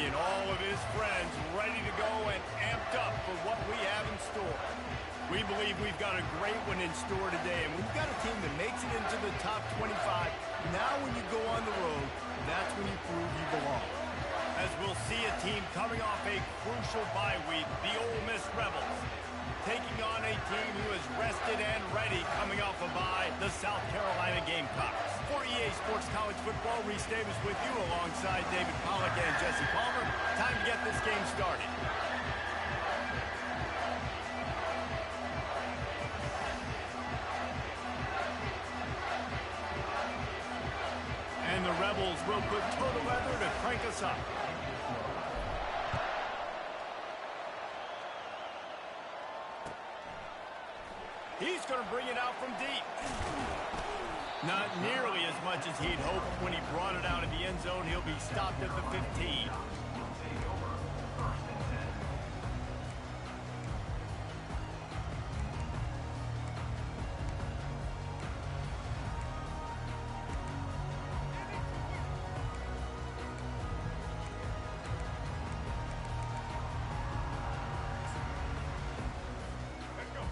seeing all of his friends ready to go and amped up for what we have in store. We believe we've got a great one in store today, and we've got a team that makes it into the top 25. Now when you go on the road, that's when you prove you belong. As we'll see a team coming off a crucial bye week, the Ole Miss Rebels, taking on a team who is rested and ready coming off a bye, the South Carolina Gamecocks. For EA Sports College Football, Reese Davis with you alongside David Pollack and Jesse Palmer. Time to get this game started. And the Rebels will put total leather to crank us up. He's going to bring it out from deep. Not nearly as much as he'd hoped when he brought it out of the end zone. He'll be stopped at the 15.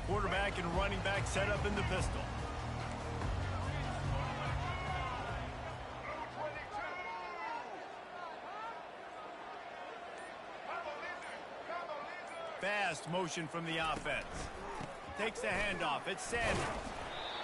Quarterback and running back set up in the pistol. Fast motion from the offense. Takes the handoff. It's Sanders.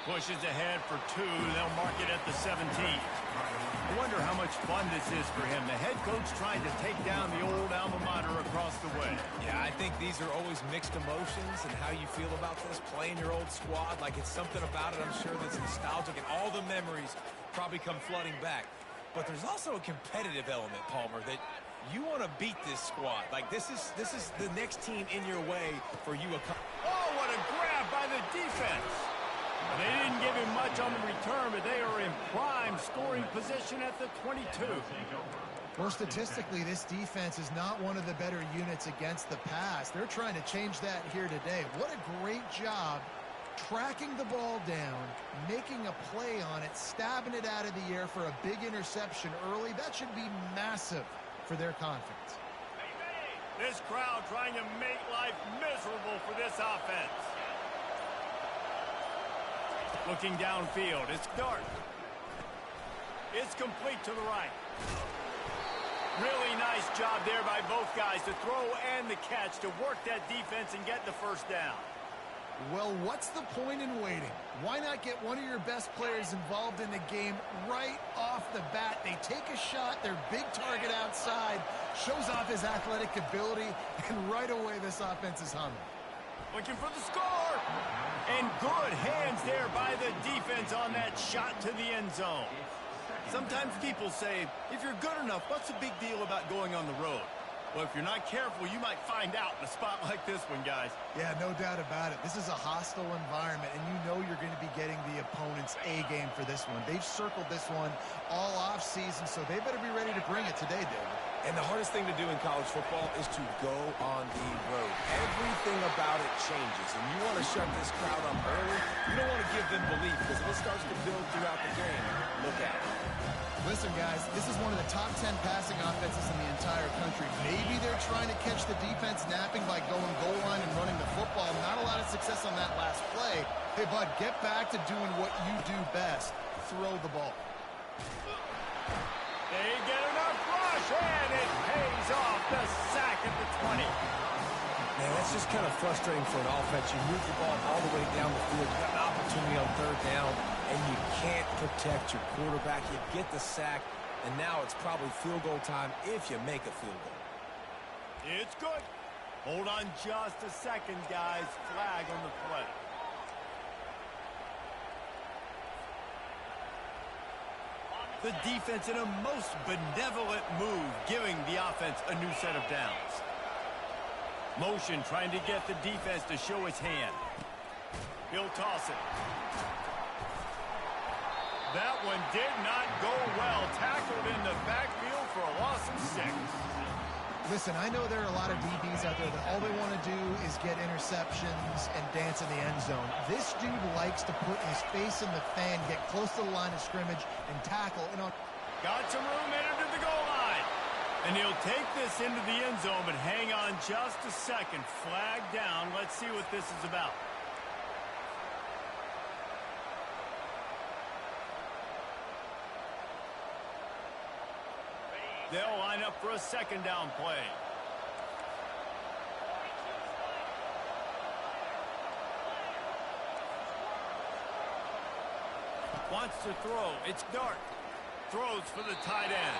Pushes ahead for 2. They'll mark it at the 17. I wonder how much fun this is for him. The head coach trying to take down the old alma mater across the way. Yeah, I think these are always mixed emotions and how you feel about this, playing your old squad. Like it's something about it, I'm sure, that's nostalgic, and all the memories probably come flooding back. But there's also a competitive element, Palmer, that you want to beat this squad. Like this is the next team in your way for you. Oh, what a grab by the defense. They didn't give him much on the return, but they are in prime scoring position at the 22. Well, statistically, this defense is not one of the better units against the pass. They're trying to change that here today. What a great job tracking the ball down, making a play on it, stabbing it out of the air for a big interception early. That should be massive for their confidence. This crowd trying to make life miserable for this offense. Looking downfield, it's Dart. It's complete to the right. Really nice job there by both guys to throw and the catch to work that defense and get the first down. Well, what's the point in waiting? Why not get one of your best players involved in the game right off the bat? They take a shot, their big target outside, shows off his athletic ability, and right away this offense is humming. Looking for the score. And good hands there by the defense on that shot to the end zone. Sometimes people say, if you're good enough, what's the big deal about going on the road? Well, if you're not careful, you might find out in a spot like this one, guys. Yeah, no doubt about it. This is a hostile environment, and you know you're going to be getting the opponent's A game for this one. They've circled this one all offseason, so they better be ready to bring it today, David. And the hardest thing to do in college football is to go on the road. Everything about it changes, and you want to shut this crowd up early. You don't want to give them belief, because if it starts to build throughout the game, look out. Listen, guys, this is one of the top 10 passing offenses in the entire country. Maybe they're trying to catch the defense napping by going goal line and running the football. Not a lot of success on that last play. Hey, bud, get back to doing what you do best. Throw the ball. They get enough rush, and it pays off. The sack at the 20. Man, that's just kind of frustrating for an offense. You move the ball all the way down the field. You got an opportunity on third down, and you can't protect your quarterback. You get the sack, and now it's probably field goal time if you make a field goal. It's good. Hold on just a second, guys. Flag on the play. The defense in a most benevolent move, giving the offense a new set of downs. Motion trying to get the defense to show its hand. He'll toss it. That one did not go well. Tackled in the backfield for a loss of 6. Listen, I know there are a lot of DBs out there that all they want to do is get interceptions and dance in the end zone. This dude likes to put his face in the fan, get close to the line of scrimmage, and tackle. Got some room, entered the goal line. And he'll take this into the end zone, but hang on just a second. Flag down. Let's see what this is about. They'll line up for a second down play. Wants to throw. It's Dart. Throws for the tight end.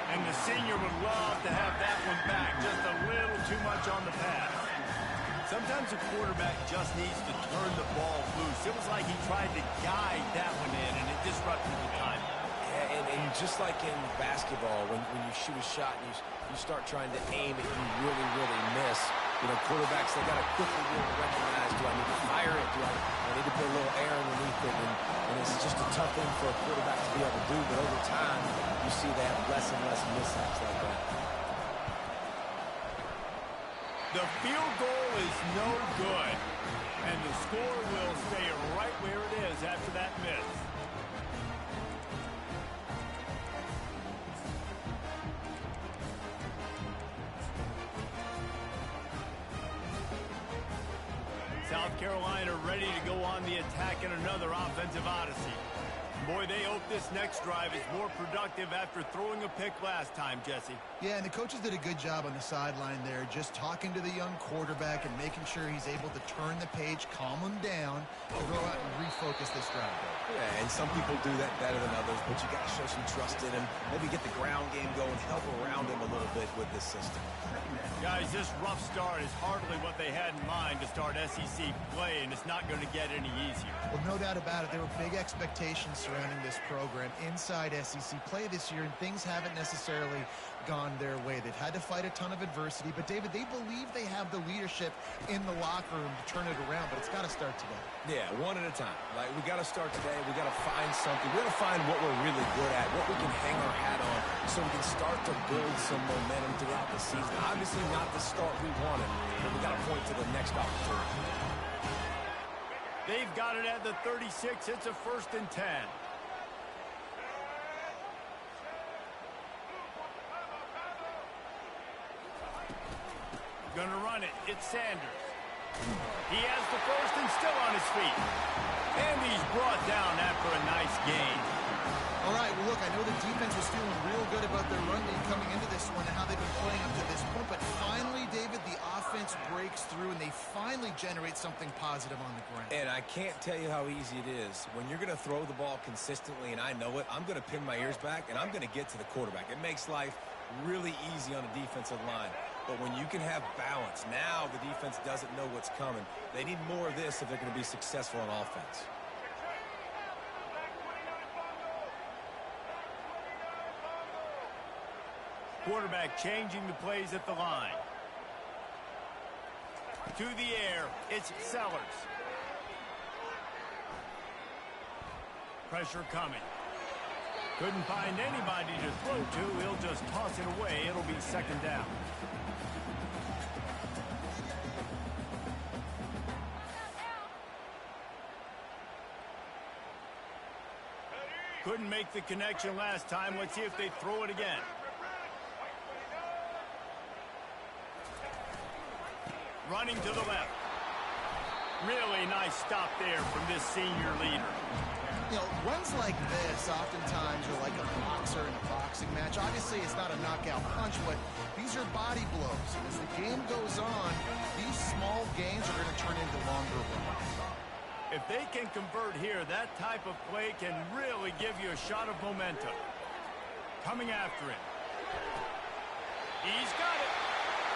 And the senior would love to have that one back. Just a little too much on the pass. Sometimes a quarterback just needs to turn the ball loose. It was like he tried to guide that one in, and it disrupted the time. Yeah, and just like in basketball, when you shoot a shot and you start trying to aim and you really, really miss, you know, quarterbacks, they got to quickly be able to recognize, do I need to fire it? Do I need to put a little air underneath it? And it's just a tough thing for a quarterback to be able to do, but over time, you see they have less and less mishaps like that. The field goal is no good, and the score will stay right where it is after that miss. South Carolina ready to go on the attack in another offensive odyssey. Boy, they hope this next drive is more productive after throwing a pick last time, Jesse. Yeah, and the coaches did a good job on the sideline there, just talking to the young quarterback and making sure he's able to turn the page, calm him down, and go out and refocus this drive. Yeah, and some people do that better than others, but you got to show some trust in him. Maybe get the ground game going, help around him a little bit with this system. Guys, this rough start is hardly what they had in mind to start SEC play, and it's not going to get any easier. Well, no doubt about it. There were big expectations surrounding this program inside SEC play this year, and things haven't necessarily gone their way. They've had to fight a ton of adversity, but David, they believe they have the leadership in the locker room to turn it around, but it's got to start today. Yeah, one at a time. Like, we got to start today. We got to find something. We got to find what we're really good at, what we can hang our hat on, so we can start to build some momentum throughout the season. Obviously not the start we wanted, but we got to point to the next opportunity. They've got it at the 36. It's a 1st and 10. Gonna run it. It's Sanders. He has the first and still on his feet. And he's brought down after a nice gain. All right, well, look, I know the defense was feeling real good about their run game coming into this one and how they've been playing up to this point, but finally, David, the offense breaks through and they finally generate something positive on the ground. And I can't tell you how easy it is. When you're going to throw the ball consistently, and I know it, I'm going to pin my ears back, and I'm going to get to the quarterback. It makes life really easy on the defensive line. But when you can have balance, now the defense doesn't know what's coming. They need more of this if they're going to be successful on offense. Quarterback changing the plays at the line. To the air, it's Sellers. Pressure coming. Couldn't find anybody to throw to. He'll just toss it away. It'll be 2nd down. Couldn't make the connection last time. Let's see if they throw it again. Running to the left. Really nice stop there from this senior leader. You know, runs like this oftentimes are like a boxer in a boxing match. Obviously, it's not a knockout punch, but these are body blows. And as the game goes on, these small gains are going to turn into longer runs. If they can convert here, that type of play can really give you a shot of momentum. Coming after it. He's got it.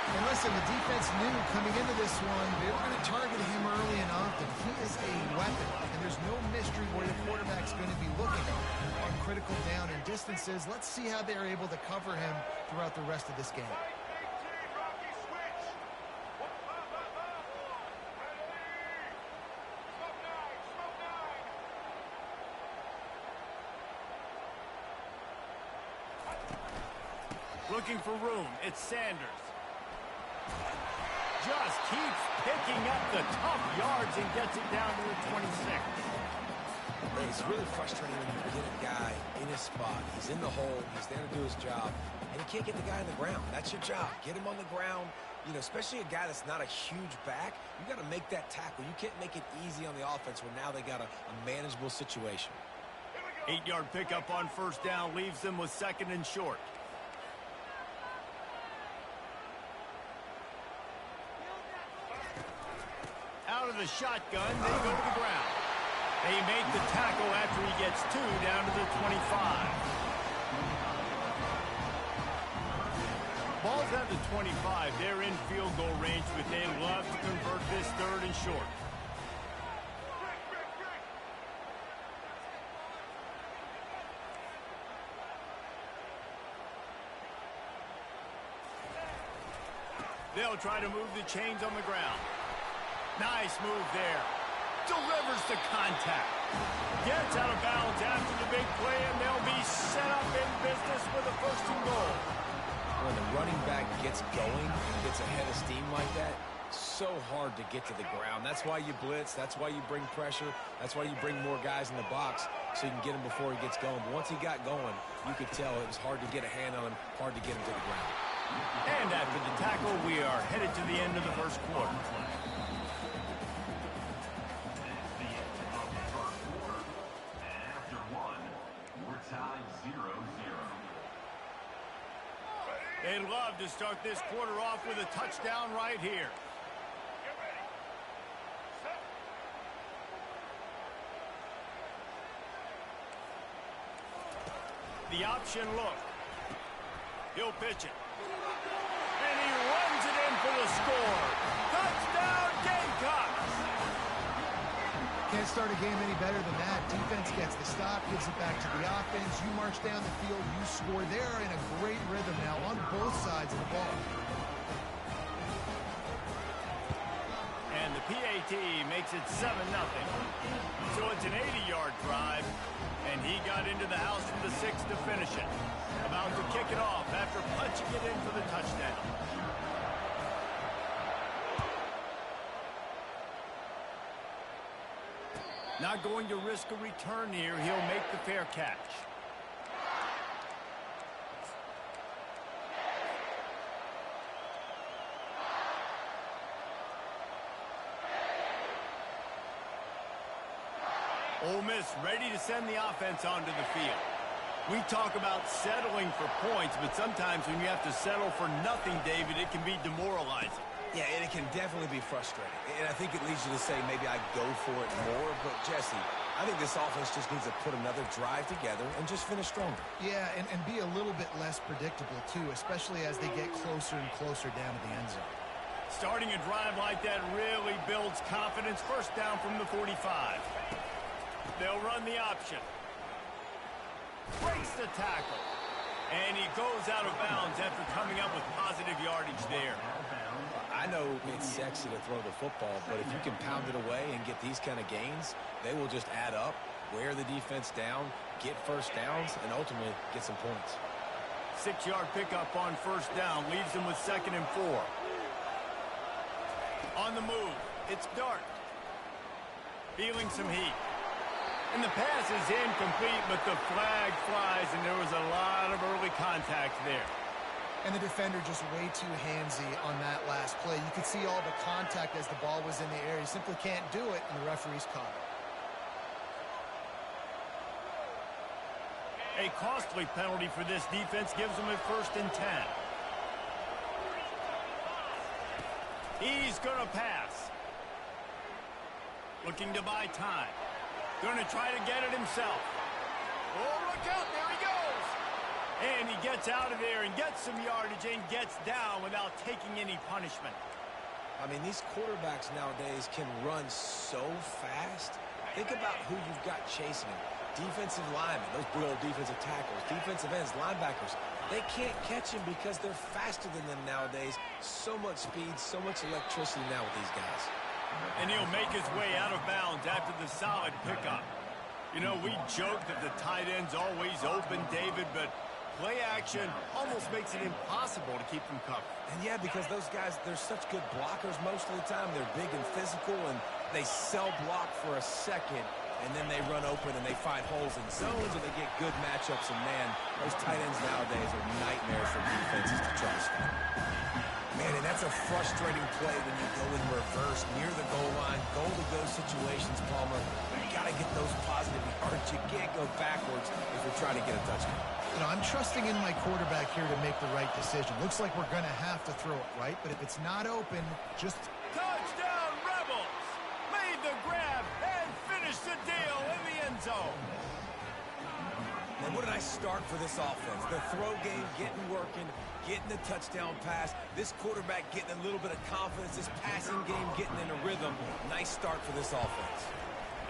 And listen, the defense knew coming into this one, they were going to target him early and often. He is a weapon, and there's no mystery where the quarterback's going to be looking on critical down and distances. Let's see how they're able to cover him throughout the rest of this game. Looking for room. It's Sanders. Just keeps picking up the tough yards and gets it down to the 26. It's really frustrating when you get a guy in his spot. He's in the hole. He's there to do his job. And you can't get the guy on the ground. That's your job. Get him on the ground. You know, especially a guy that's not a huge back. You got to make that tackle. You can't make it easy on the offense when now they got a manageable situation. 8-yard pickup on first down leaves them with second and short. Out of the shotgun, they go to the ground. They make the tackle after he gets 2 down to the 25. Ball's at the 25. They're in field goal range, but they love to convert this third and short. They'll try to move the chains on the ground. Nice move there. Delivers the contact. Gets out of bounds after the big play, and they'll be set up in business with a first and goal. When the running back gets going, gets ahead of steam like that, so hard to get to the ground. That's why you blitz. That's why you bring pressure. That's why you bring more guys in the box so you can get him before he gets going. But once he got going, you could tell it was hard to get a hand on him, hard to get him to the ground. And after the tackle, we are headed to the end of the first quarter. They'd love to start this quarter off with a touchdown right here. The option look. He'll pitch it. And he runs it in for the score. Touchdown, Gamecocks! Can't start a game any better than that. Defense gets the stop, gives it back to the offense. You march down the field, you score. They're in a great rhythm now on both sides of the ball. And the PAT makes it 7-0. So it's an 80-yard drive, and he got into the house for the 6 to finish it. About to kick it off after punching it in for the touchdown. Not going to risk a return here. He'll make the fair catch. Ole Miss ready to send the offense onto the field. We talk about settling for points, but sometimes when you have to settle for nothing, David, it can be demoralizing. Yeah, and it can definitely be frustrating. And I think it leads you to say maybe I go for it more. But, Jesse, I think this offense just needs to put another drive together and just finish stronger. Yeah, and be a little bit less predictable, too, especially as they get closer and closer down to the end zone. Starting a drive like that really builds confidence. First down from the 45. They'll run the option. Breaks the tackle. And he goes out of bounds after coming up with positive yardage there. I know it's sexy to throw the football, but if you can pound it away and get these kind of gains, they will just add up, wear the defense down, get first downs, and ultimately get some points. 6-yard pickup on first down leaves them with 2nd and 4. On the move, it's Dart. Feeling some heat. And the pass is incomplete, but the flag flies, and there was a lot of early contact there. And the defender just way too handsy on that last play. You could see all the contact as the ball was in the air. He simply can't do it, and the referee's caught it. A costly penalty for this defense gives them a 1st and 10. He's going to pass. Looking to buy time. Going to try to get it himself. Oh, look out. There he goes. And he gets out of there and gets some yardage and gets down without taking any punishment. I mean, these quarterbacks nowadays can run so fast. Think about who you've got chasing them. Defensive linemen, those big old defensive tackles, defensive ends, linebackers. They can't catch him because they're faster than them nowadays. So much speed, so much electricity now with these guys. And he'll make his way out of bounds after the solid pickup. You know, we joke that the tight end's always open, David, but play action almost makes it impossible to keep them covered. And yeah, because those guys, they're such good blockers most of the time. They're big and physical, and they sell block for a second, and then they run open and they find holes in zones and they get good matchups. And, man, those tight ends nowadays are nightmares for defenses to try to stop. Man, and that's a frustrating play when you go in reverse near the goal line, goal-to-go situations, Palmer. You got to get those positive yards. You can't go backwards if you're trying to get a touchdown. You know, I'm trusting in my quarterback here to make the right decision. Looks like we're going to have to throw it, right? But if it's not open, just... Touchdown, Rebels! Made the grab and finished the deal in the end zone. And what a nice start for this offense. The throw game getting working, getting the touchdown pass. This quarterback getting a little bit of confidence. This passing game getting in a rhythm. Nice start for this offense.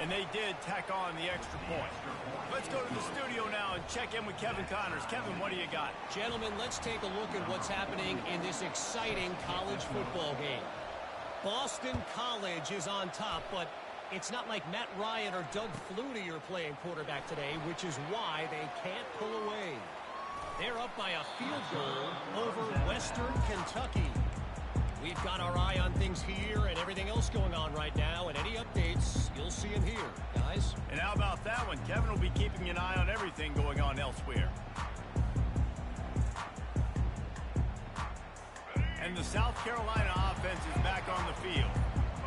And they did tack on the extra point. Let's go to the studio now and check in with Kevin Connors. Kevin, what do you got? Gentlemen, let's take a look at what's happening in this exciting college football game. Boston College is on top, but it's not like Matt Ryan or Doug Flutie are playing quarterback today, which is why they can't pull away. They're up by a field goal over Western Kentucky. We've got our eye on things here and everything else going on right now, and any updates, you'll see them here, guys. And how about that one? Kevin will be keeping an eye on everything going on elsewhere. And the South Carolina offense is back on the field.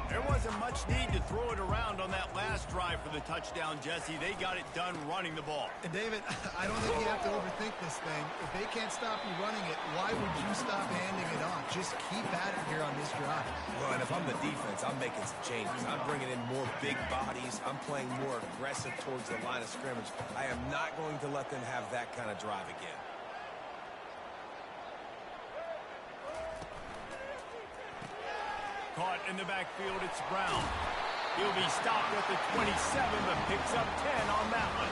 There wasn't much need to throw it around on that last drive for the touchdown, Jesse. They got it done running the ball. And, David, I don't think you have to overthink this thing. If they can't stop you running it, why would you stop handing it off? Just keep at it here on this drive. Well, and if I'm the defense, I'm making some changes. I'm bringing in more big bodies. I'm playing more aggressive towards the line of scrimmage. I am not going to let them have that kind of drive again. Caught in the backfield, it's Brown. He'll be stopped at the 27, but picks up 10 on that one.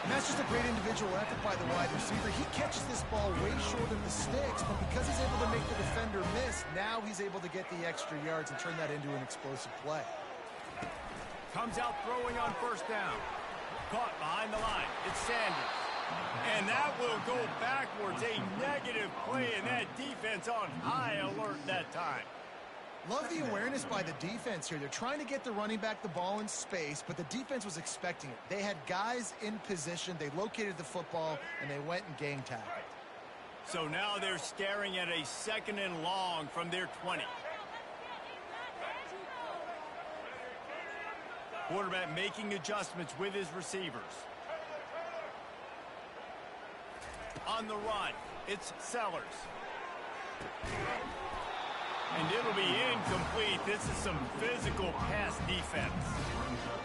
And that's just a great individual effort by the wide receiver. He catches this ball way short of the sticks, but because he's able to make the defender miss, now he's able to get the extra yards and turn that into an explosive play. Comes out throwing on first down. Caught behind the line. It's Sanders. And that will go backwards. A negative play, and that defense on high alert that time. Love the awareness by the defense here. They're trying to get the running back the ball in space, but the defense was expecting it. They had guys in position. They located the football, and they went and gang tackled. So now they're staring at a 2nd and long from their 20. Quarterback making adjustments with his receivers. On the run, it's Sellers. And it'll be incomplete. This is some physical pass defense.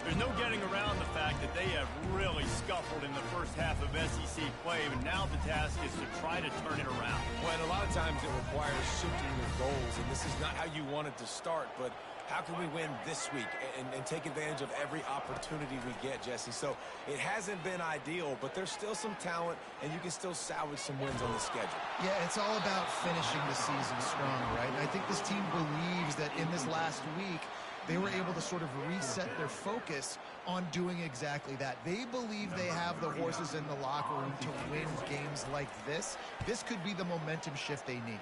There's no getting around the fact that they have really scuffled in the first half of SEC play, and now the task is to try to turn it around. Well, and a lot of times it requires shifting your goals, and this is not how you want it to start, but how can we win this week and take advantage of every opportunity we get, Jesse? So it hasn't been ideal, but there's still some talent, and you can still salvage some wins on the schedule. Yeah, it's all about finishing the season strong, right? And I think this team believes that in this last week, they were able to sort of reset their focus on doing exactly that. They believe they have the horses in the locker room to win games like this. This could be the momentum shift they need.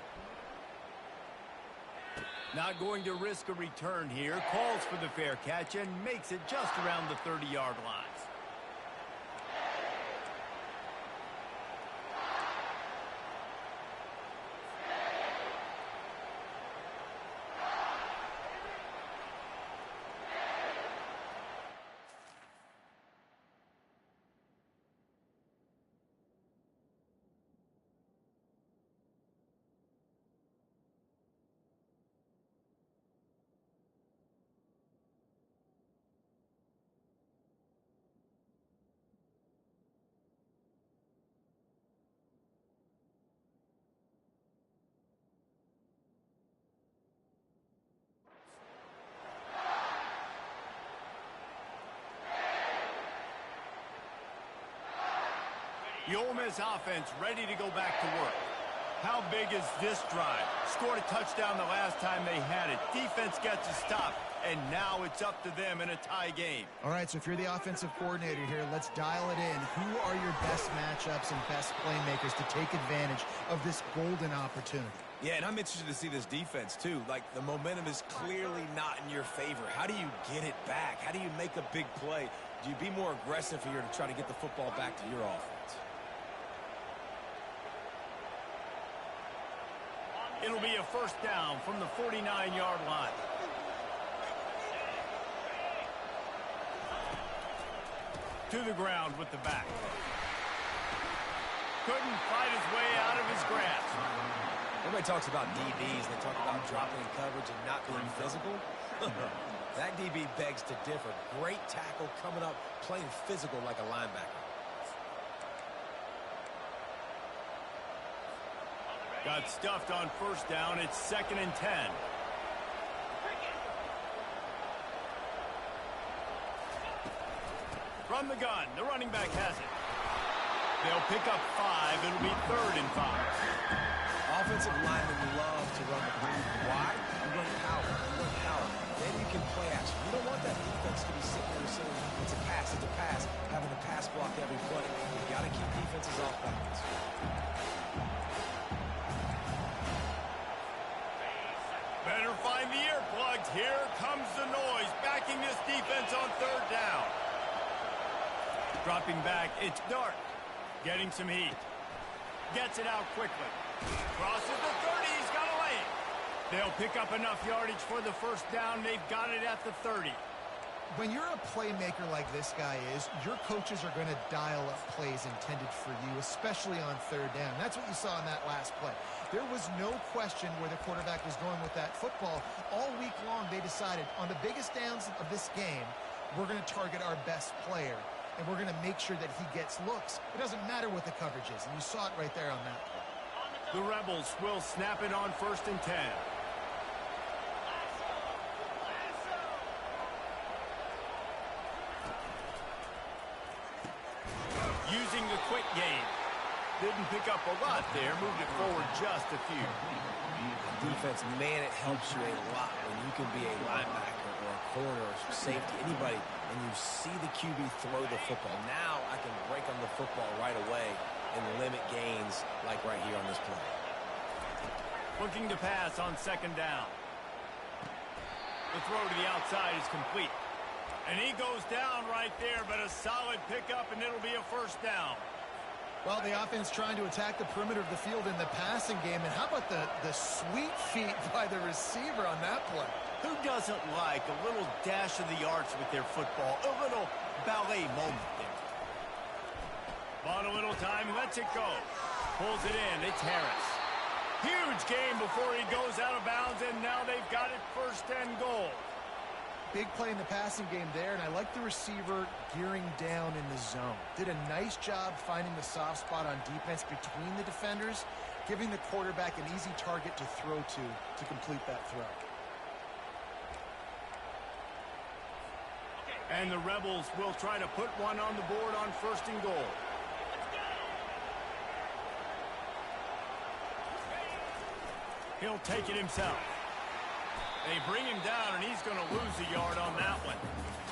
Not going to risk a return here. Calls for the fair catch and makes it just around the 30-yard line. The Ole Miss offense ready to go back to work. How big is this drive? Scored a touchdown the last time they had it. Defense gets a stop, and now it's up to them in a tie game. All right, so if you're the offensive coordinator here, let's dial it in. Who are your best matchups and best playmakers to take advantage of this golden opportunity? Yeah, and I'm interested to see this defense, too. Like, the momentum is clearly not in your favor. How do you get it back? How do you make a big play? Do you be more aggressive here to try to get the football back to your offense? It'll be a first down from the 49-yard line. To the ground with the back. Couldn't fight his way out of his grasp. Everybody talks about DBs. They talk about dropping in coverage and not being physical. That DB begs to differ. Great tackle coming up, playing physical like a linebacker. Got stuffed on first down. It's 2nd and 10. From the gun, the running back has it. They'll pick up 5. It'll be 3rd and 5. Offensive linemen love to run the ball. Why? You run power. You run power. Then you can play action. You don't want that defense to be sitting there saying, it's a pass, having to pass block every play. You got to keep defenses off balance. Better find the earplugs. Here comes the noise, backing this defense on 3rd down. Dropping back, it's Dart. Getting some heat. Gets it out quickly. Crosses the 30, he's got a lane. They'll pick up enough yardage for the first down. They've got it at the 30. When you're a playmaker like this guy is, your coaches are going to dial up plays intended for you, especially on 3rd down. That's what you saw in that last play. There was no question where the quarterback was going with that football. All week long, they decided on the biggest downs of this game, we're going to target our best player, and we're going to make sure that he gets looks. It doesn't matter what the coverage is, and you saw it right there on that play. The Rebels will snap it on 1st and 10. Using the quick game. Didn't pick up a lot there. Moved it forward just a few. Defense, man, it helps you a lot when you can be a linebacker or a corner or safety, anybody, and you see the QB throw the football. Now I can break on the football right away and limit gains like right here on this play. Looking to pass on 2nd down. The throw to the outside is complete. And he goes down right there, but a solid pickup, and it'll be a first down. Well, the offense trying to attack the perimeter of the field in the passing game. And how about the sweet feet by the receiver on that play? Who doesn't like a little dash of the arts with their football? A little ballet moment there. Bought a little time, lets it go. Pulls it in, it's Harris. Huge game before he goes out of bounds, and now they've got it 1st and goal. Big play in the passing game there, and I like the receiver gearing down in the zone. Did a nice job finding the soft spot on defense between the defenders, giving the quarterback an easy target to throw to complete that throw. And the Rebels will try to put one on the board on 1st and goal. He'll take it himself. They bring him down, and he's going to lose a yard on that one.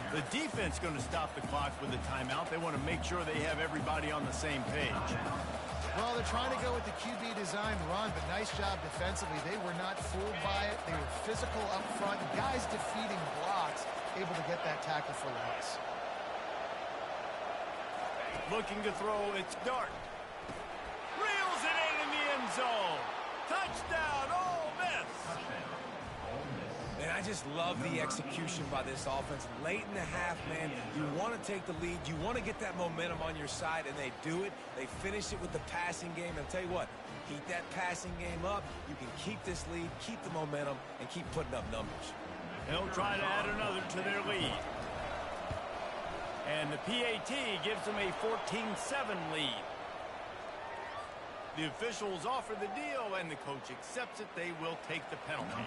The defense going to stop the clock with a timeout. They want to make sure they have everybody on the same page. Well, they're trying to go with the QB designed run, but nice job defensively. They were not fooled by it. They were physical up front. Guys defeating blocks, able to get that tackle for loss. Looking to throw, it's Dart. Reels it in the end zone. Touchdown, Ole Miss. And I just love the execution by this offense. Late in the half, man, you want to take the lead. You want to get that momentum on your side, and they do it. They finish it with the passing game. And I'll tell you what, keep that passing game up. You can keep this lead, keep the momentum, and keep putting up numbers. They'll try to add another to their lead. And the PAT gives them a 14-7 lead. The officials offer the deal, and the coach accepts it. They will take the penalty.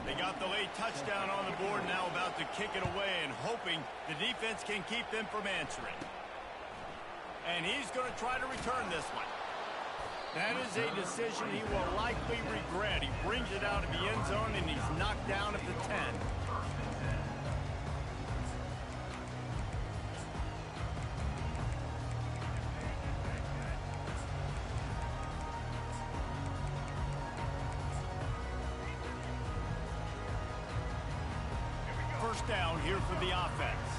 They got the late touchdown on the board, now about to kick it away and hoping the defense can keep them from answering. And he's going to try to return this one. That is a decision he will likely regret. He brings it out of the end zone, and he's knocked down at the 10. First down here for the offense.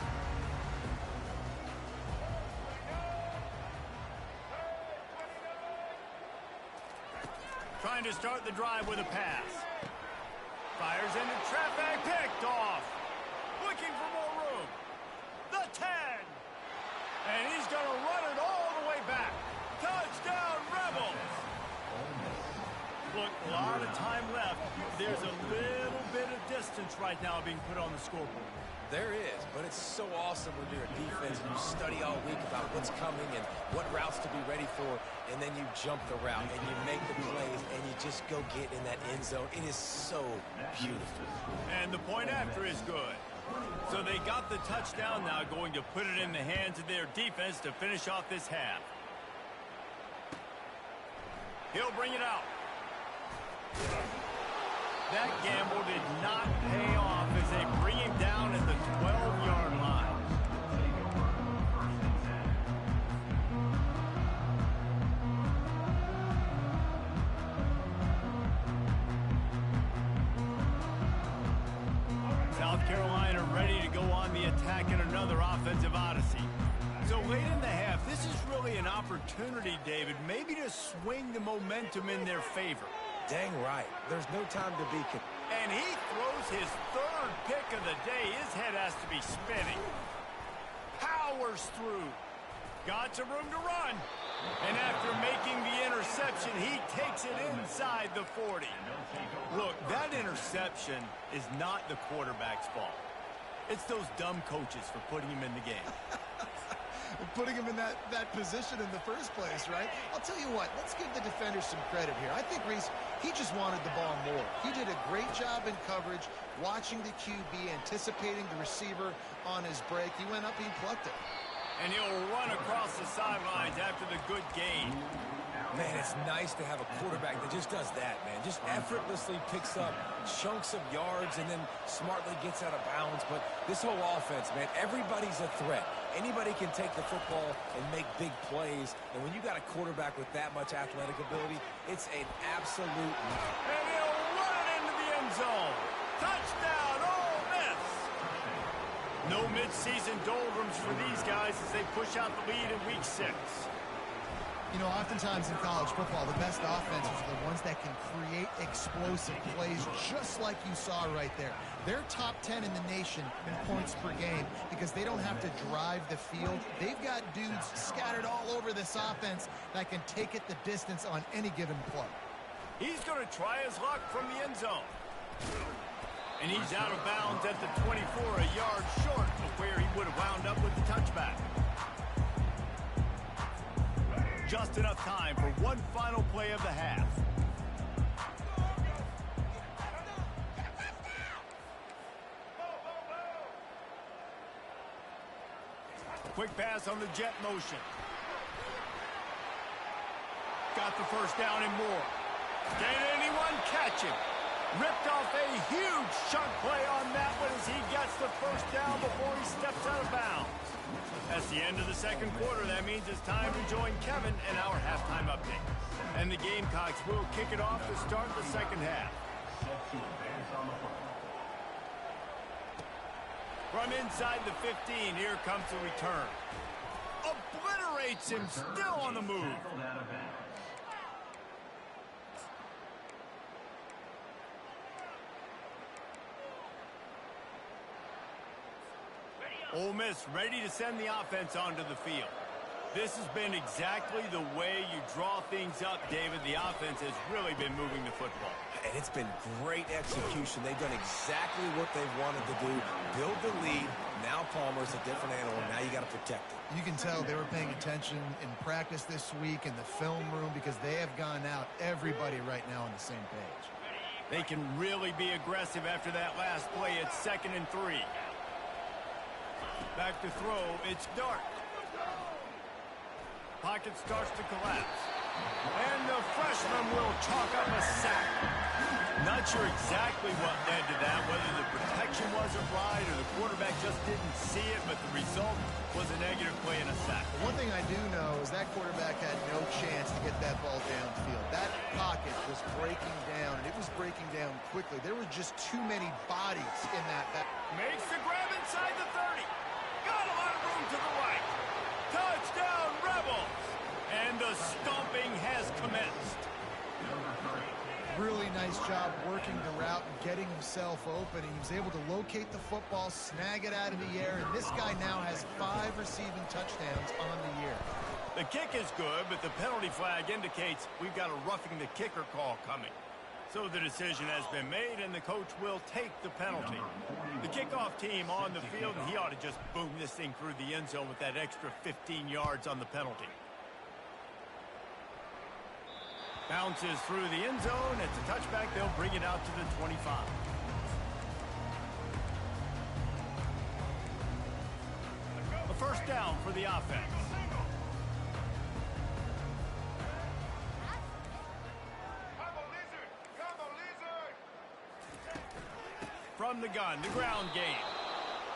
to start the drive with a pass. Fires into traffic, picked off. Looking for more room. The 10. And he's going to run it all the way back. Touchdown, Rebels. Look, a lot of time left. There's a little bit of distance right now being put on the scoreboard. There is, but it's so awesome when you're a defense and you study all week about what's coming and what routes to be ready for, and then you jump the route and you make the plays and you just go get in that end zone. It is so beautiful. And the point after is good. So they got the touchdown now, going to put it in the hands of their defense to finish off this half. He'll bring it out. That gamble did not pay off as they bring him down at the 12-yard line. South Carolina ready to go on the attack in another offensive odyssey. So late in the half, this is really an opportunity, David, maybe to swing the momentum in their favor. Dang right. There's no time to be... And he throws his third pick of the day. His head has to be spinning. Powers through. Got some room to run. And after making the interception, he takes it inside the 40. Look, that interception is not the quarterback's fault. It's those dumb coaches for putting him in the game. Putting him in that position in the first place, right? I'll tell you what, let's give the defenders some credit here. I think Reese, he just wanted the ball more. He did a great job in coverage, watching the QB, anticipating the receiver on his break. He went up and he plucked it. And he'll run across the sidelines after the good gain. Man, it's nice to have a quarterback that just does that, man. Just effortlessly picks up chunks of yards and then smartly gets out of bounds. But this whole offense, man, everybody's a threat. Anybody can take the football and make big plays. And when you got a quarterback with that much athletic ability, it's an absolute... And he'll run it into the end zone. Touchdown, Ole Miss. No midseason doldrums for these guys as they push out the lead in week 6. You know, oftentimes in college football, the best offenses are the ones that can create explosive plays, just like you saw right there. They're top 10 in the nation in points per game because they don't have to drive the field. They've got dudes scattered all over this offense that can take it the distance on any given play. He's going to try his luck from the end zone. And he's out of bounds at the 24, a yard short of where he would have wound up with the touchback. Just enough time for one final play of the half. Quick pass on the jet motion. Got the first down and more. Can anyone catch him? Ripped off a huge chunk play on that one as he gets the first down before he steps out of bounds. That's the end of the second quarter. That means it's time to join Kevin in our halftime update. And the Gamecocks will kick it off to start the second half. From inside the 15, here comes the return. Obliterates him, still on the move. Ole Miss ready to send the offense onto the field. This has been exactly the way you draw things up, David. The offense has really been moving the football. And it's been great execution. They've done exactly what they've wanted to do. Build the lead. Now Palmer's a different animal. Now you got to protect it. You can tell they were paying attention in practice this week in the film room because they have gone out, everybody right now on the same page. They can really be aggressive after that last play. It's 2nd and 3. Back to throw, it's Dart. Pocket starts to collapse. And the freshman will chalk up a sack. Not sure exactly what led to that, whether the protection wasn't right or the quarterback just didn't see it, but the result was a negative play and a sack. One thing I do know is that quarterback had no chance to get that ball downfield. That pocket was breaking down, and it was breaking down quickly. There were just too many bodies in that back. Makes the grab inside the 30. Got a lot of room to the right. Touchdown, Rebels! And the stomping has commenced. Really nice job working the route and getting himself open. He was able to locate the football, snag it out of the air, and this guy now has 5 receiving touchdowns on the year. The kick is good, but the penalty flag indicates we've got a roughing the kicker call coming. So the decision has been made, and the coach will take the penalty. The kickoff team on the field, and he ought to just boom this thing through the end zone with that extra 15 yards on the penalty. Bounces through the end zone. It's a touchback. They'll bring it out to the 25. A first down for the offense. From the gun, the ground game.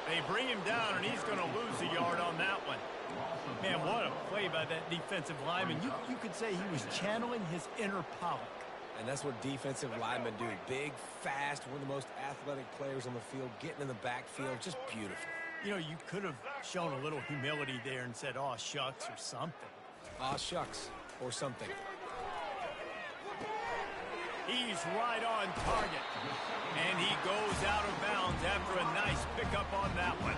They bring him down, and he's going to lose a yard on that one. Man, what a play by that defensive lineman. You could say he was channeling his inner Pollock. And that's what defensive linemen do. Big, fast, one of the most athletic players on the field, getting in the backfield, just beautiful. You know, you could have shown a little humility there and said, "Aw, shucks," or something. Aw, shucks, or something. He's right on target. And he goes out of bounds after a nice pickup on that one.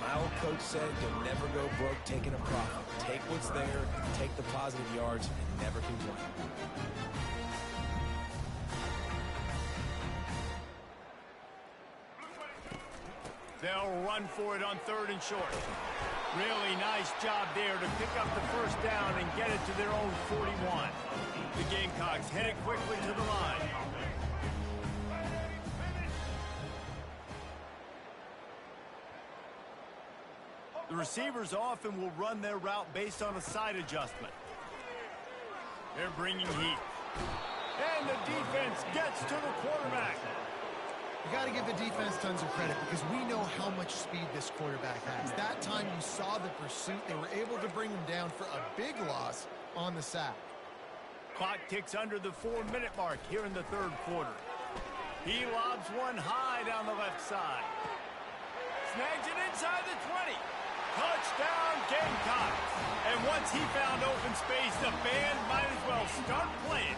My old coach said you'll never go broke taking a profit. Take what's there, take the positive yards, and never complain. They'll run for it on 3rd and short. Really nice job there to pick up the first down and get it to their own 41. The Gamecocks headed quickly to the line. The receivers often will run their route based on a side adjustment. They're bringing heat. And the defense gets to the quarterback. You got to give the defense tons of credit because we know how much speed this quarterback has. That time you saw the pursuit. They were able to bring him down for a big loss on the sack. Clock ticks under the 4-minute mark here in the 3rd quarter. He lobs one high down the left side. Snags it inside the 20. Touchdown, Gamecocks. And once he found open space, the band might as well start playing.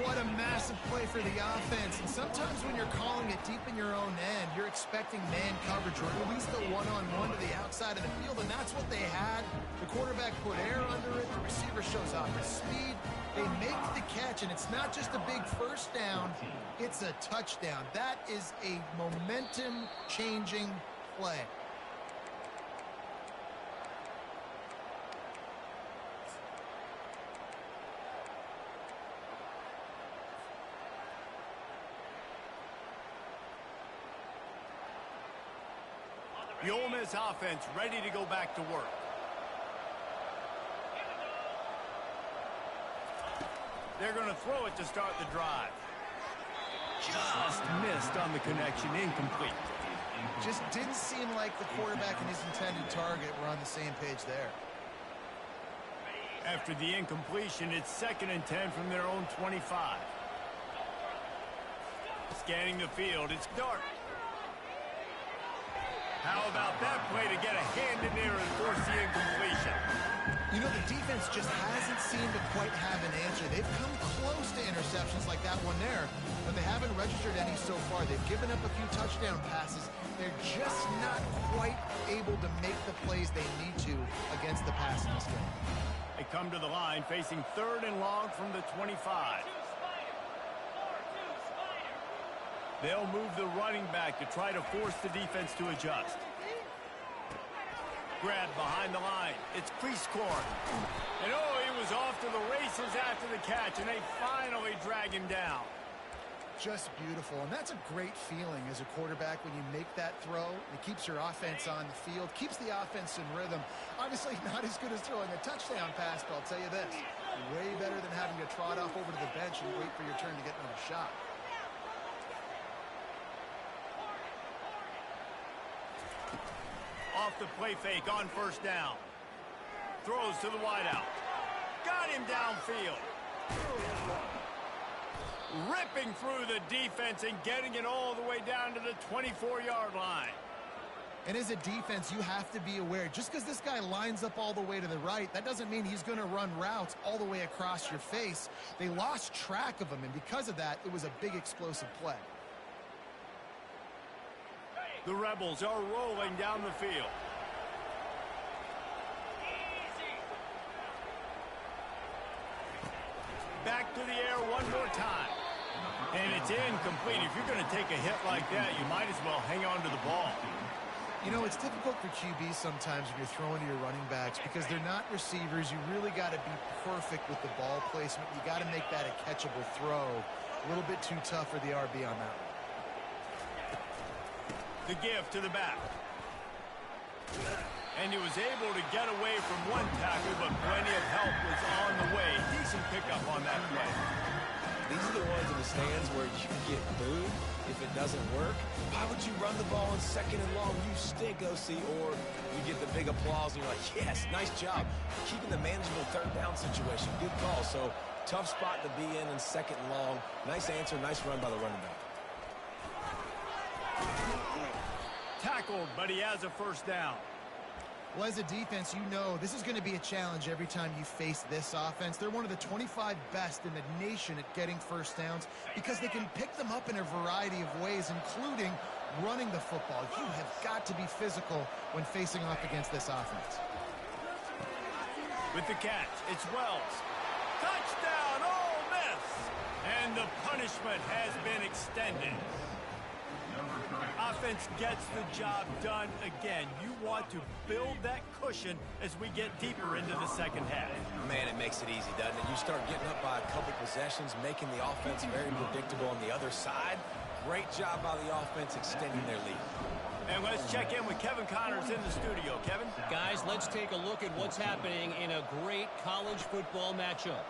What a massive play for the offense. And sometimes when you're calling it deep in your own end, you're expecting man coverage or at least a one-on-one to the outside of the field, and that's what they had. The quarterback put air under it. The receiver shows off his speed. They make the catch, and it's not just a big first down. It's a touchdown. That is a momentum-changing play. The Ole Miss offense ready to go back to work. They're going to throw it to start the drive. Just missed on the connection, incomplete. Just didn't seem like the quarterback and his intended target were on the same page there. After the incompletion, it's 2nd and 10 from their own 25. Scanning the field, it's Dart. How about that play to get a hand in there and force the incompletion? You know, the defense just hasn't seemed to quite have an answer. They've come close to interceptions like that one there, but they haven't registered any so far. They've given up a few touchdown passes. They're just not quite able to make the plays they need to against the passing game. They come to the line facing 3rd and long from the 25. They'll move the running back to try to force the defense to adjust. Grab behind the line. It's Creascorn. And oh, he was off to the races after the catch, and they finally drag him down. Just beautiful, and that's a great feeling as a quarterback when you make that throw. It keeps your offense on the field, keeps the offense in rhythm. Obviously not as good as throwing a touchdown pass, but I'll tell you this, way better than having to trot off over to the bench and wait for your turn to get another shot. Off the play fake on first down. Throws to the wideout. Got him downfield. Ripping through the defense and getting it all the way down to the 24-yard line. And as a defense, you have to be aware, just because this guy lines up all the way to the right, that doesn't mean he's going to run routes all the way across your face. They lost track of him, and because of that, it was a big explosive play. The Rebels are rolling down the field. Back to the air one more time. And it's incomplete. If you're going to take a hit like that, you might as well hang on to the ball. You know, it's difficult for QBs sometimes when you're throwing to your running backs because they're not receivers. You really got to be perfect with the ball placement. You got to make that a catchable throw. A little bit too tough for the RB on that one. The give to the back. And he was able to get away from one tackle, but plenty of help was on the way. Decent pickup on that play. These are the ones in the stands where you get booed if it doesn't work. Why would you run the ball on 2nd and long? You stink, OC. Or you get the big applause and you're like, yes, nice job. Keeping the manageable 3rd down situation. Good call. So tough spot to be in 2nd and long. Nice answer, nice run by the running back. Tackled, but he has a first down. Well, as a defense, you know this is going to be a challenge every time you face this offense. They're one of the 25 best in the nation at getting first downs because they can pick them up in a variety of ways, including running the football. You have got to be physical when facing off against this offense. With the catch, it's Wells. Touchdown, Ole Miss! And the punishment has been extended. Offense gets the job done again. You want to build that cushion as we get deeper into the second half. Man, it makes it easy, doesn't it? You start getting up by a couple possessions, making the offense very predictable on the other side. Great job by the offense extending their lead. And let's check in with Kevin Connors in the studio. Kevin? Guys, let's take a look at what's happening in a great college football matchup.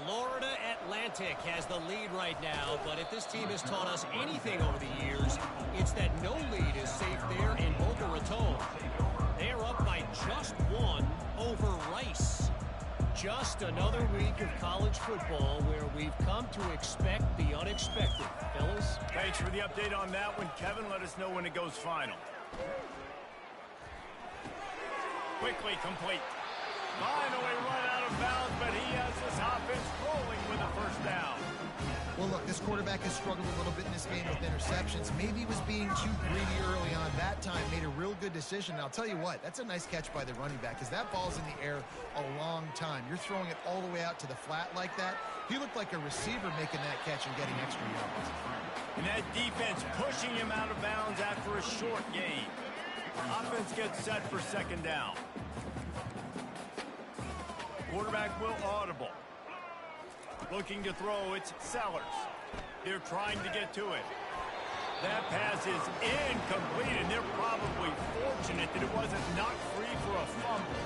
Florida Atlantic has the lead right now, but if this team has taught us anything over the years, it's that no lead is safe there in Boca Raton. They're up by just 1 over Rice. Just another week of college football where we've come to expect the unexpected. Fellas? Thanks for the update on that one, Kevin. Let us know when it goes final. Quickly complete. Finally run out of bounds, but he has this offense rolling with a first down. Well, look, this quarterback has struggled a little bit in this game with interceptions. Maybe he was being too greedy early on. That time made a real good decision. And I'll tell you what, that's a nice catch by the running back because that ball's in the air a long time. You're throwing it all the way out to the flat like that. He looked like a receiver making that catch and getting extra yards. And that defense pushing him out of bounds after a short gain. Offense gets set for second down. Quarterback will audible. Looking to throw, it's Sellers. They're trying to get to it. That pass is incomplete, and they're probably fortunate that it wasn't knocked free for a fumble.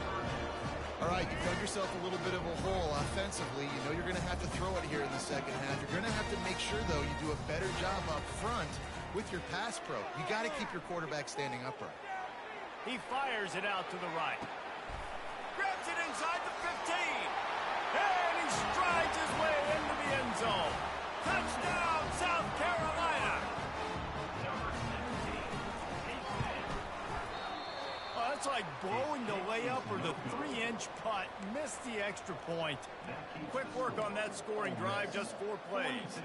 All right, you've dug yourself a little bit of a hole offensively. You know you're going to have to throw it here in the second half. You're going to have to make sure, though, you do a better job up front with your pass pro. You got to keep your quarterback standing upright. He fires it out to the right. Grabs it inside the 15. And he strides his way into the end zone. Touchdown, South Carolina. Oh, that's like blowing the layup or the 3-inch putt. Missed the extra point. Quick work on that scoring drive, just 4 plays.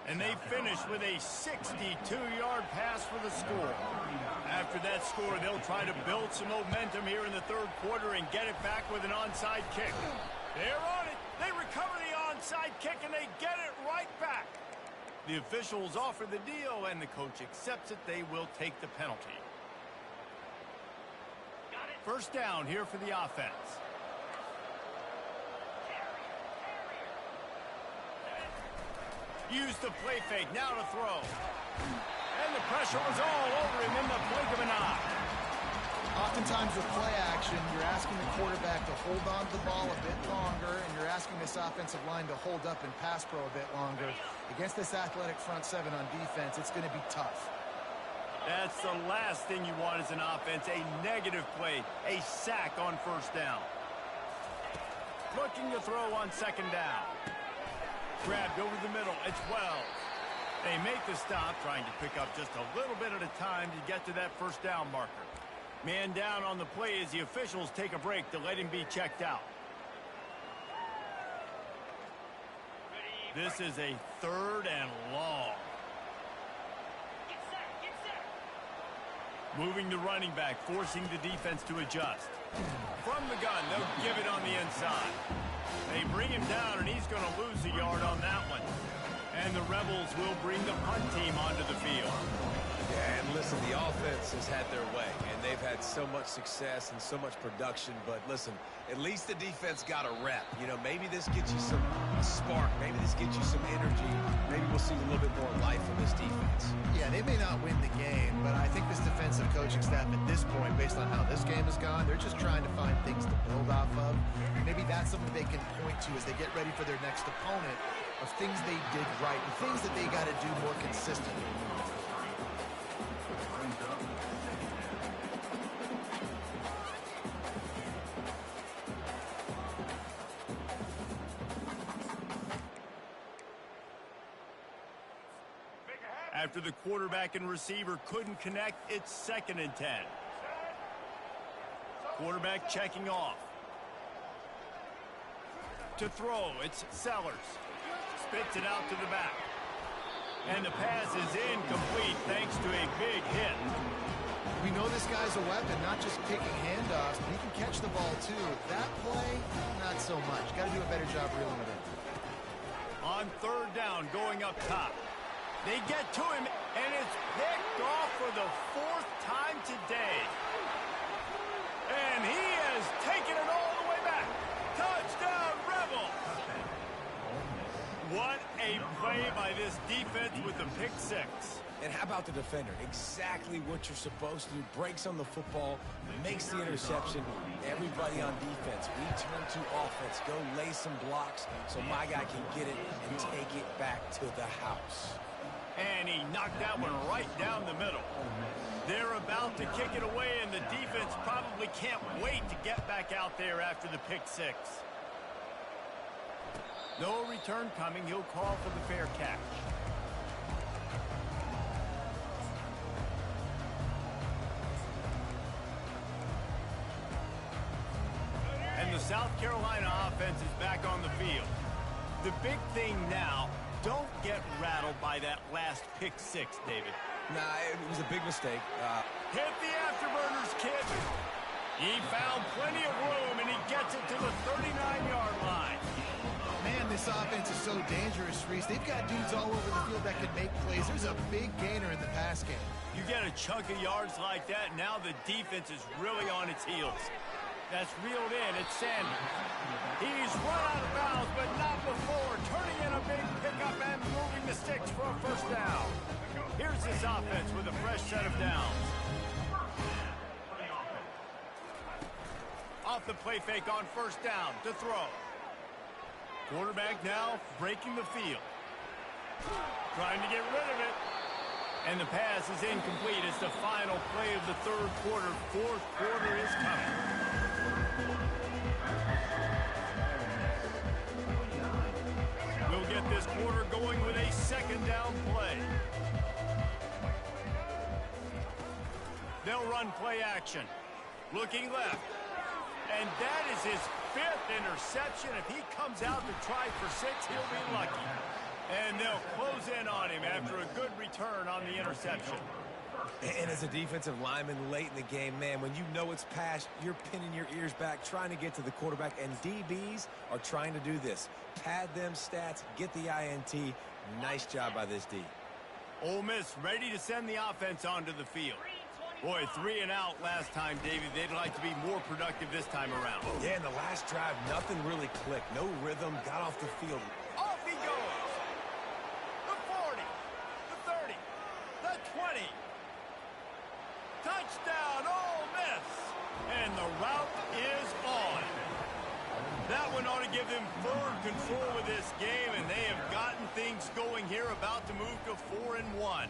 And they finished with a 62-yard pass for the score. After that score, they'll try to build some momentum here in the third quarter and get it back with an onside kick. They're on it. They recover the onside kick, and they get it right back. The officials offer the deal, and the coach accepts it. They will take the penalty. First down here for the offense. Use the play fake, now to throw. And the pressure was all over him in the blink of an eye. Oftentimes with play action, you're asking the quarterback to hold on to the ball a bit longer, and you're asking this offensive line to hold up and pass pro a bit longer. Against this athletic front seven on defense, it's going to be tough. That's the last thing you want as an offense, a negative play, a sack on first down. Looking to throw on second down. Grabbed over the middle. It's Wells. They make the stop, trying to pick up just a little bit at a time to get to that first down marker. Man down on the play as the officials take a break to let him be checked out. This is a 3rd and long. Moving the running back, forcing the defense to adjust. From the gun, they'll give it on the inside. They bring him down, and he's going to lose a yard on that one. And the Rebels will bring the punt team onto the field. Yeah, and listen, the offense has had their way, and they've had so much success and so much production. But listen, at least the defense got a rep. You know, maybe this gets you some spark. Maybe this gets you some energy. Maybe we'll see a little bit more life from this defense. Yeah, they may not win the game, but I think this defensive coaching staff at this point, based on how this game has gone, they're just trying to find things to build off of. And maybe that's something they can point to as they get ready for their next opponent, of things they did right and things that they got to do more consistently. After the quarterback and receiver couldn't connect, it's 2nd and 10. Quarterback checking off. To throw, it's Sellers. Spits it out to the back. And the pass is incomplete thanks to a big hit. We know this guy's a weapon, not just kicking handoffs, but he can catch the ball too. That play, not so much. Got to do a better job reeling it in. On 3rd down, going up top. They get to him, and it's picked off for the 4th time today. And he has taken it all the way back. Touchdown, Rebels! What a play by this defense with the pick 6. And how about the defender? Exactly what you're supposed to do. Breaks on the football, makes the interception. Everybody on defense, we turn to offense. Go lay some blocks so my guy can get it and take it back to the house. And he knocked that one right down the middle. They're about to kick it away, and the defense probably can't wait to get back out there after the pick 6. No return coming. He'll call for the fair catch. And the South Carolina offense is back on the field. The big thing now, don't get rattled by that last pick 6, David. Nah, it was a big mistake. Hit the afterburners, kid. He found plenty of room, and he gets it to the 39-yard line. Man, this offense is so dangerous, Reese. They've got dudes all over the field that can make plays. There's a big gainer in the pass game. You get a chunk of yards like that, now the defense is really on its heels. That's reeled in. It's Sanders. He's run out of bounds, but not before. Turning in a big pickup and moving the sticks for a first down. Here's this offense with a fresh set of downs. Off the play fake on first down to throw. Quarterback now breaking the field. Trying to get rid of it. And the pass is incomplete. It's the final play of the 3rd quarter. 4th quarter is coming. We'll get this quarter going with a 2nd down play. They'll run play action. Looking left. And that is his 5th interception. If he comes out to try for 6, he'll be lucky. And they'll close in on him after a good return on the interception. And as a defensive lineman late in the game, man, when you know it's past, you're pinning your ears back, trying to get to the quarterback, and DBs are trying to do this. Pad them stats, get the INT. Nice job by this D. Ole Miss ready to send the offense onto the field. Boy, 3 and out last time, David. They'd like to be more productive this time around. Yeah, in the last drive, nothing really clicked. No rhythm, got off the field. Off he goes. The 40, the 30, the 20. Touchdown, Ole Miss. And the route is on. That one ought to give them firm control of this game, and they have gotten things going here, about to move to 4-1.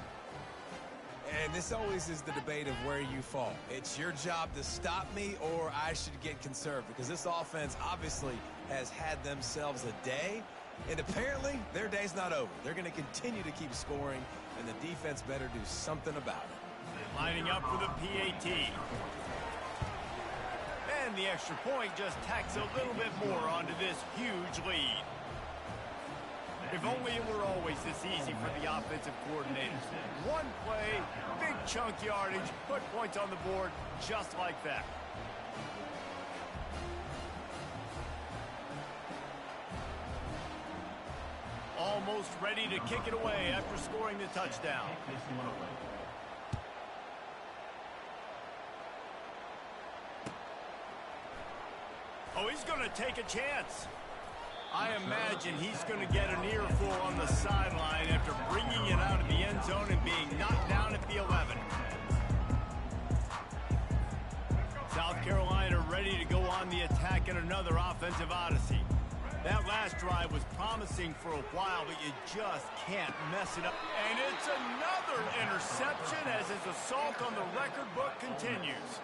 And this always is the debate of where you fall. It's your job to stop me, or I should get conservative, because this offense obviously has had themselves a day, And apparently, their day's not over. They're going to continue to keep scoring, and the defense better do something about it. Lining up for the PAT. And the extra point just tacks a little bit more onto this huge lead. If only it were always this easy for the offensive coordinators. One play, big chunk yardage, put points on the board just like that. Almost ready to kick it away after scoring the touchdown. Oh, he's going to take a chance. I imagine he's going to get an earful on the sideline after bringing it out of the end zone and being knocked down at the 11. South Carolina ready to go on the attack in another offensive odyssey. That last drive was promising for a while, but you just can't mess it up. And it's another interception as his assault on the record book continues.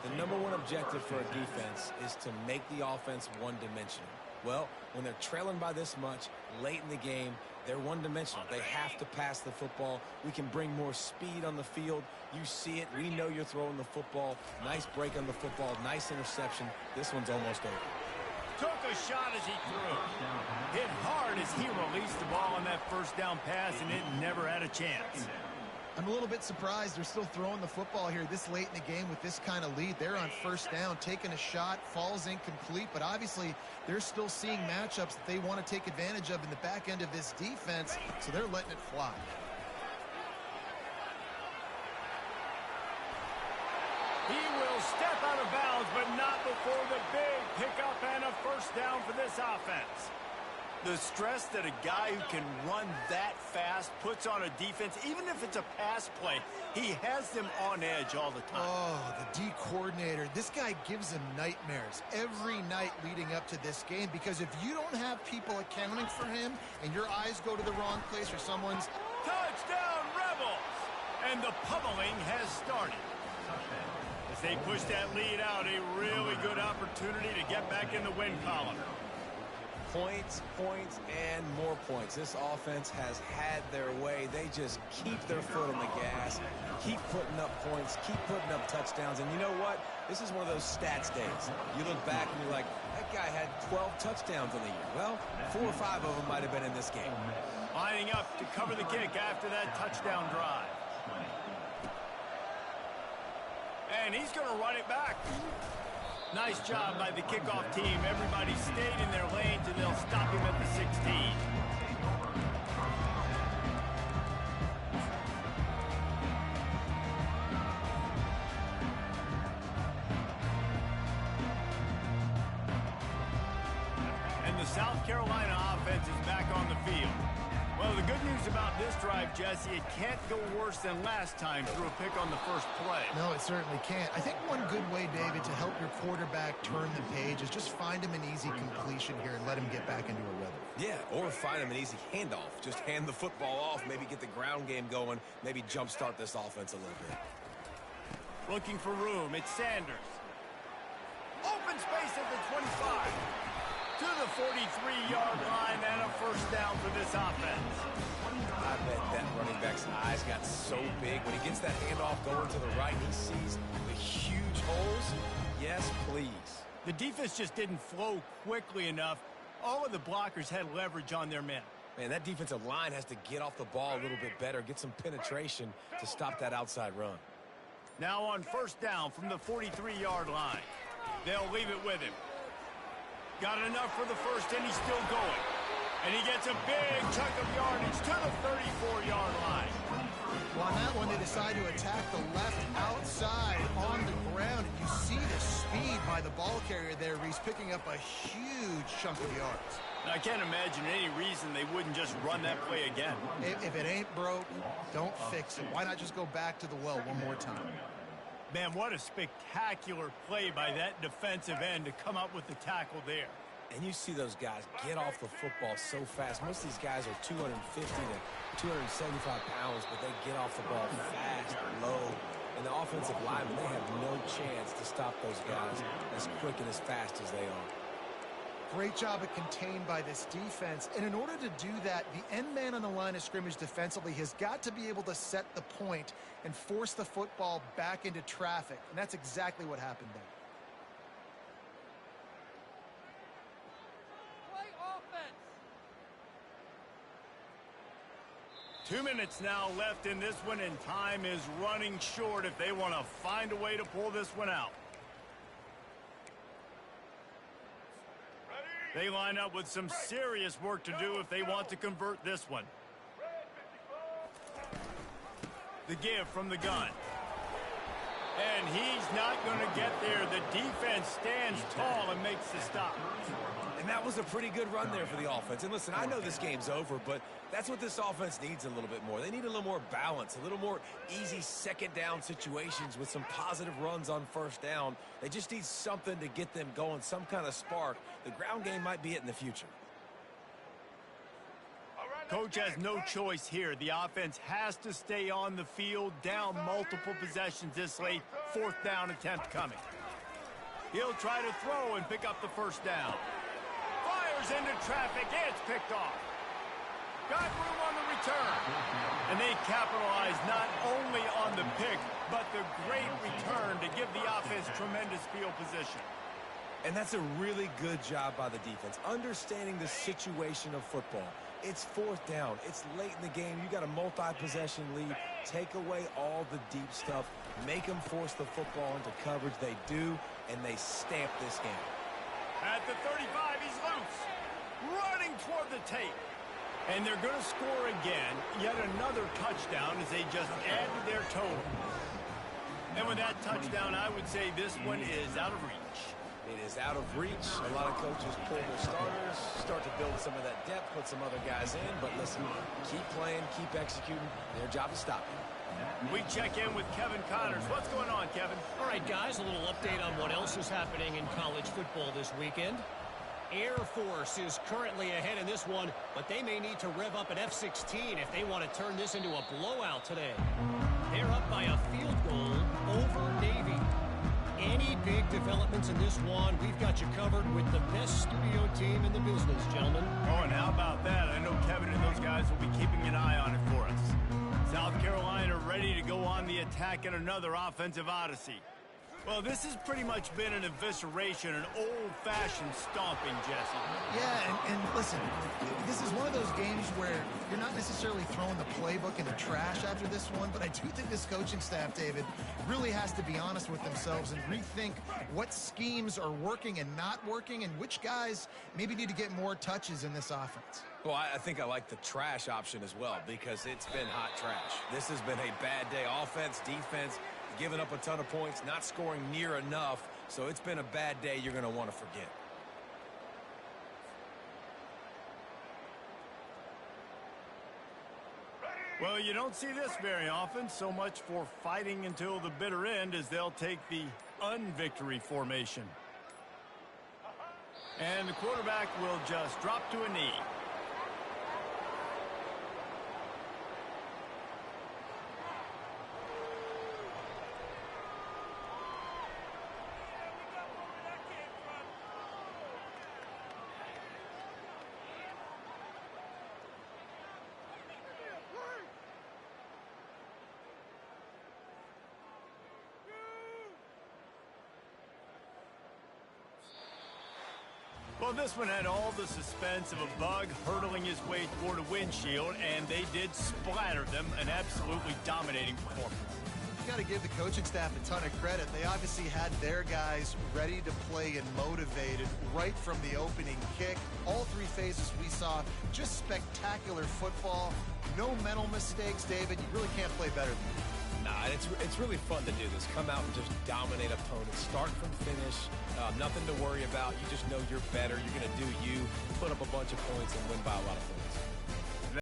The number one objective for a defense is to make the offense one-dimensional. Well, when they're trailing by this much late in the game, they're one-dimensional. They have to pass the football. We can bring more speed on the field. You see it. We know you're throwing the football. Nice break on the football. Nice interception. This one's almost over. Took a shot as he threw. Hit hard as he released the ball on that first down pass, and it never had a chance. I'm a little bit surprised they're still throwing the football here this late in the game with this kind of lead. They're on first down, taking a shot, falls incomplete, but obviously they're still seeing matchups that they want to take advantage of in the back end of this defense, so they're letting it fly. He will step out of bounds, but not before the big pickup and a first down for this offense. The stress that a guy who can run that fast puts on a defense, even if it's a pass play, he has them on edge all the time. Oh, the D coordinator. This guy gives them nightmares every night leading up to this game, because if you don't have people accounting for him and your eyes go to the wrong place or someone's... Touchdown, Rebels! And the pummeling has started. As they push that lead out, a really good opportunity to get back in the win column. Points, points, and more points. This offense has had their way. They just keep their foot on the gas, keep putting up points, keep putting up touchdowns. And you know what? This is one of those stats days. You look back and you're like, that guy had 12 touchdowns in the year. Well, 4 or 5 of them might have been in this game. Lining up to cover the kick after that touchdown drive. And he's going to run it back. Nice job by the kickoff team. Everybody stayed in their lanes, and they'll stop him at the 16. And the South Carolina offense is back on the field. Well, the good news about this drive, Jesse, it can't go worse than last time through a pick on the first play. No, it certainly can't. I think one good way, David, to help your quarterback turn the page is just find him an easy completion here and let him get back into a rhythm. Yeah, or find him an easy handoff. Just hand the football off, maybe get the ground game going, maybe jumpstart this offense a little bit. Looking for room, it's Sanders. Open space at the 25. To the 43-yard line and a first down for this offense. I bet that running back's eyes got so big. When he gets that handoff going to the right, he sees the huge holes. Yes, please. The defense just didn't flow quickly enough. All of the blockers had leverage on their men. Man, that defensive line has to get off the ball a little bit better, get some penetration to stop that outside run. Now on first down from the 43-yard line. They'll leave it with him. Got enough for the first, and he's still going. And he gets a big chunk of yardage to the 34-yard line. Well, on that one, they decide to attack the left outside on the ground. And you see the speed by the ball carrier there. He's picking up a huge chunk of yards. Now, I can't imagine any reason they wouldn't just run that play again. If it ain't broke, don't fix it. Why not just go back to the well one more time? Man, what a spectacular play by that defensive end to come up with the tackle there. And you see those guys get off the football so fast. Most of these guys are 250 to 275 pounds, but they get off the ball fast, low. And the offensive linemen, they have no chance to stop those guys as quick and as fast as they are. Great job at contained by this defense. And in order to do that, the end man on the line of scrimmage defensively has got to be able to set the point and force the football back into traffic. And that's exactly what happened there. 2 minutes now left in this one, and time is running short if they want to find a way to pull this one out. They line up with some serious work to do if they want to convert this one. The give from the gun. And he's not going to get there. The defense stands tall and makes the stop. And that was a pretty good run there for the offense. And listen, I know this game's over, but that's what this offense needs a little bit more. They need a little more balance, a little more easy second down situations with some positive runs on first down. They just need something to get them going, some kind of spark. The ground game might be it in the future. Coach has no choice here. The offense has to stay on the field, down multiple possessions this late. Fourth down attempt coming. He'll try to throw and pick up the first down. Fires into traffic. It's picked off. Got room on the return. And they capitalize not only on the pick, but the great return to give the offense tremendous field position. And that's a really good job by the defense, understanding the situation of football. It's fourth down. It's late in the game. You got a multi-possession lead. Take away all the deep stuff. Make them force the football into coverage. They do, and they stamp this game. At the 35, he's loose. Running toward the tape. And they're going to score again. Yet another touchdown as they just add to their total. And with that touchdown, I would say this one is out of reach. It is out of reach. A lot of coaches pull their starters, start to build some of that depth, put some other guys in. But listen, keep playing, keep executing. Their job is stopping. We check in with Kevin Connors. What's going on, Kevin? All right, guys, a little update on what else is happening in college football this weekend. Air Force is currently ahead in this one, but they may need to rev up an F-16 if they want to turn this into a blowout today. They're up by a field goal over Navy. Any big developments in this one, we've got you covered with the best studio team in the business, gentlemen. Oh, and how about that? I know Kevin and those guys will be keeping an eye on it for us. South Carolina ready to go on the attack in another offensive odyssey. Well, this has pretty much been an evisceration, an old-fashioned stomping, Jesse. Yeah, and listen, this is one of those games where you're not necessarily throwing the playbook in the trash after this one, but I do think this coaching staff, David, really has to be honest with themselves and rethink what schemes are working and not working and which guys maybe need to get more touches in this offense. Well, I think I like the trash option as well because it's been hot trash. This has been a bad day. Offense, defense, giving up a ton of points, not scoring near enough. So it's been a bad day you're going to want to forget. Well, you don't see this very often. So much for fighting until the bitter end as they'll take the unvictory formation. And the quarterback will just drop to a knee. Well, this one had all the suspense of a bug hurtling his way toward a windshield, and they did splatter them, an absolutely dominating performance. You got to give the coaching staff a ton of credit. They obviously had their guys ready to play and motivated right from the opening kick. All three phases we saw, just spectacular football. No mental mistakes, David. You really can't play better than that. Nah, it's really fun to do this. Come out and just dominate opponents. Start from finish. Nothing to worry about. You just know you're better. You're going to do you, put up a bunch of points, and win by a lot of points.